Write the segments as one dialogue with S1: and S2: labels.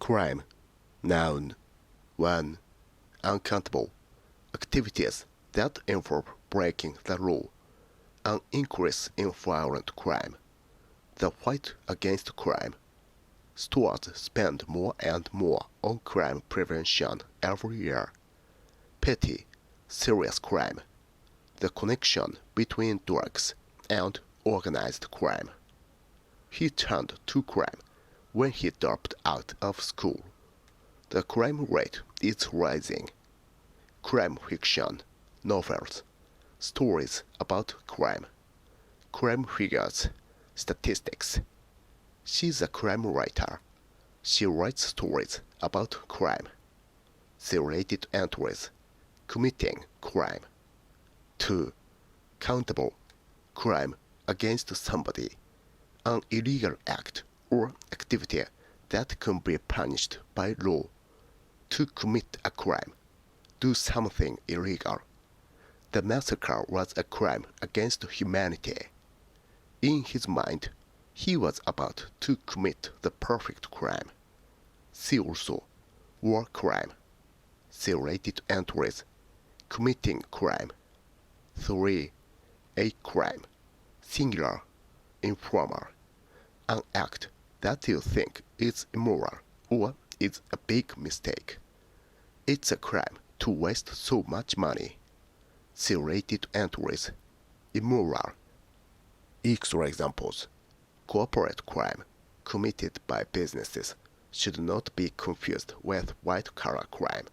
S1: Crime. Noun. 1. Uncountable. Activities that involve breaking the law. An increase in violent crime. The fight against crime. Stores spend more and more on crime prevention every year. Petty, serious crime. The connection between drugs and organized crime. He turned to crime when he dropped out of school. The crime rate is rising. Crime fiction, novels, stories about crime, crime figures, statistics. She's a crime writer. She writes stories about crime. The related entries, committing crime. 2. Countable, crime against somebody, an illegal act or activity that can be punished by law. To commit a crime, do something illegal. The massacre was a crime against humanity. In his mind, he was about to commit the perfect crime. See also, war crime. See related entries, committing crime. 3. A crime, singular, informal, an act that you think is immoral or is a big mistake. It's a crime to waste so much money. See related entries, immoral. Extra examples. Corporate crime committed by businesses should not be confused with white-collar crime,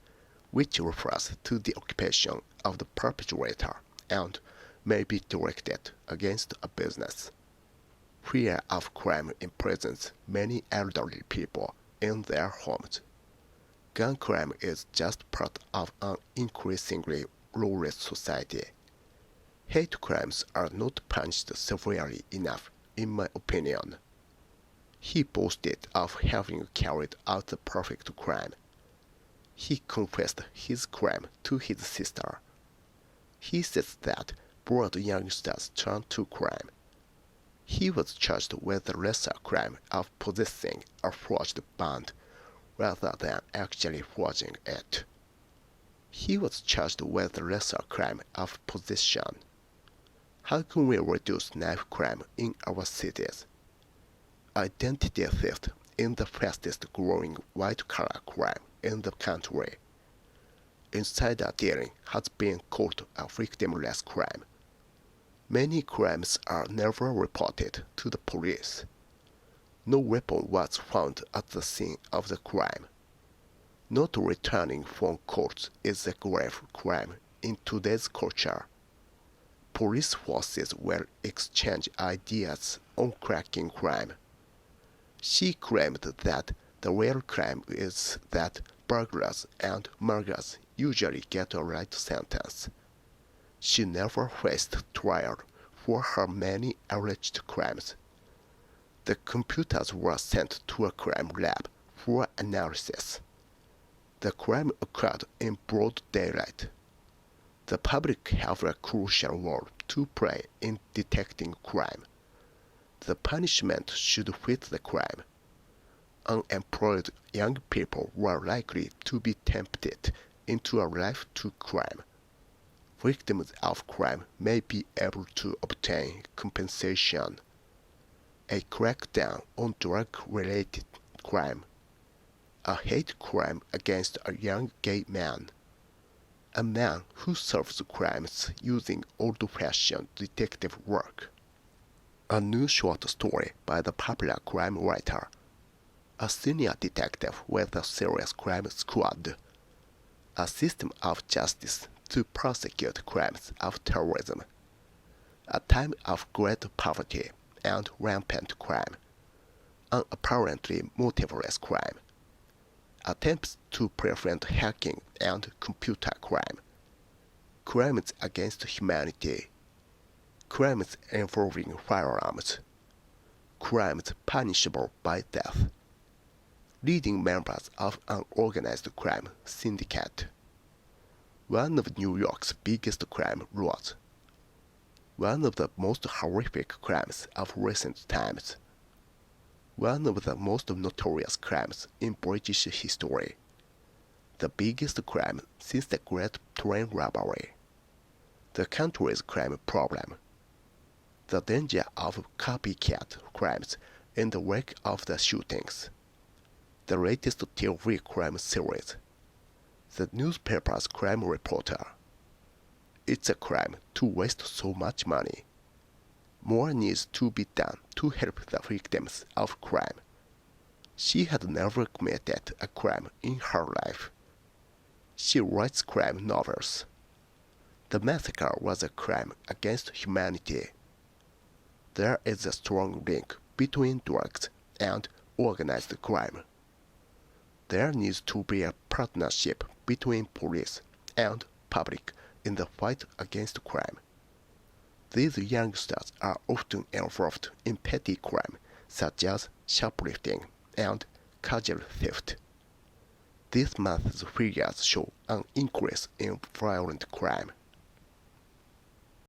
S1: which refers to the occupation of the perpetrator and may be directed against a business. Fear of crime imprisons many elderly people in their homes. Gun crime is just part of an increasingly lawless society. Hate crimes are not punished severely enough, in my opinion. He boasted of having carried out the perfect crime. He confessed his crime to his sister. He says that bored youngsters turn to crime. He was charged with the lesser crime of possessing a forged bond rather than actually forging it. He was charged with the lesser crime of possession. How can we reduce knife crime in our cities? Identity theft is the fastest growing white-collar crime in the country. Insider dealing has been called a victimless crime. Many crimes are never reported to the police. No weapon was found at the scene of the crime. Not returning phone calls is a grave crime in today's culture. Police forces will exchange ideas on cracking crime. She claimed that the real crime is that burglars and murderers usually get a light sentence. She never faced trial for her many alleged crimes. The computers were sent to a crime lab for analysis. The crime occurred in broad daylight. The public have a crucial role to play in detecting crime. The punishment should fit the crime. Unemployed young people were likely to be tempted into a life to crime. Victims of crime may be able to obtain compensation. A crackdown on drug-related crime. A hate crime against a young gay man. A man who solves crimes using old-fashioned detective work. A new short story by the popular crime writer. A senior detective with a serious crime squad. A system of justice to prosecute crimes of terrorism. A time of great poverty and rampant crime. An apparently motiveless crime. Attempts to prevent hacking and computer crime. Crimes against humanity. Crimes involving firearms. Crimes punishable by death. Leading members of an organized crime syndicate. One of New York's biggest crime lords. One of the most horrific crimes of recent times. one of the most notorious crimes in British history. The biggest crime since the Great Train Robbery. The country's crime problem. The danger of copycat crimes in the wake of the shootings. The latest TV crime series. The newspaper's crime reporter. It's a crime to waste so much money. More needs to be done to help the victims of crime. She had never committed a crime in her life. She writes crime novels. The massacre was a crime against humanity. There is a strong link between drugs and organized crime. There needs to be a partnership between police and public in the fight against crime. These youngsters are often involved in petty crime such as shoplifting and casual theft. This month's figures show an increase in violent crime.